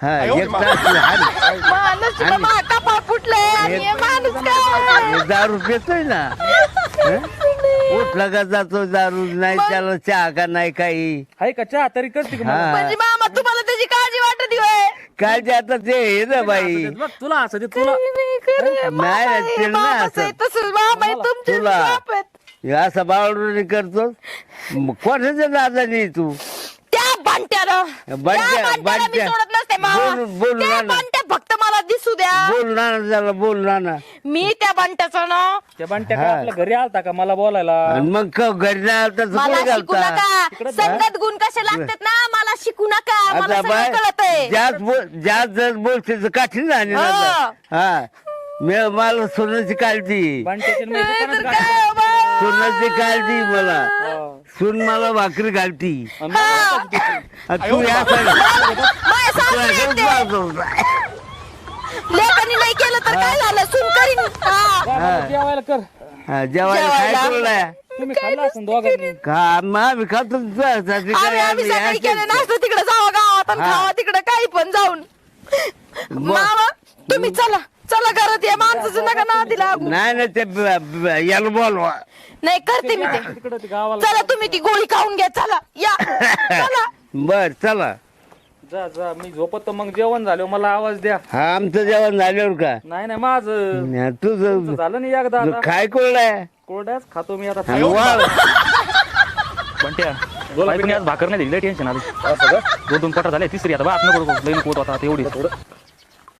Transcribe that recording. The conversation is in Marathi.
हा एक तास माणूस कपा फुटले आणि हे माणूस काय दारू पितोय ना हं? उठला का जातो दारू नाही त्याला चहा का नाही काही आहे का चहा तरी करते का मला? हा म्हणजे मामा तुम्हाला त्याची काळजी वाटत होय काय ते आता ते हे ना बाई बघ तुला असं ते तुला नाही ते ना असं तसंच मामा आहे तुमचे तुला. बाप आहेत. हे असं बावडून करतो कोणाच्या दादानी तू त्या बंट्याला मी सोडत नसते मामा बोलून त्या ना बंट्या फक्त मला दिसू द्या बोल ना त्याला बोल ना मी त्या बंट्याचं ना त्या बंट्या का आपल्या घरी आलता का मला बोलायला आणि मग घरी नाही आलं तर मला कुठे शिकू घालता नका संगत गुण कसे लागतात ना मला शिकू नका मला आता बाय सगळं कळतंय जास्त जर बोलते तर काठी झाली ना हो. हा मला सोन्याची काळजी बंट्याची आणि माझी दुकानात तर गाडी. काय हो बा? सोन्याची काळजी मला हा. सून मला भाकरी घालती आणि मला आणि तू या माझ्या सासू येते. लेकांनी नाही केलं तर काय झालं सून करीन हा. जा मला जेवायला कर जेवायला काय जेवायला. तुला तुम्ही खाल्ला असं दोघांनी का आम्ही खातो आम्ही सकाळी केलं नाश्ता तिकडे जावा गावात आणि हा. खावा तिकडे काही पण जाऊन मामा तुम्ही चला चला घरात या माणसाचं नका ना दिला नाही ना ते याला बोलवा नाही करते मी ते तिकडे ते गावाला चला तुम्ही ती गोळी खाऊन घ्या चला या चला बर चला जा जा मी झोपत तर मग जेवण झालं मला आवाज द्या हा आमचं जेवण झाल्यावर का नाही नाही माझं तुझं झालं नाही एकदा आता काय कोरडाय कोरड्याच खातो मी आता पण त्या बायकोनी आज भाकर नाही दिली टेन्शन आली दोन दोन पटा झाले तिसरी आता बाप नको लई नको होत आता एवढी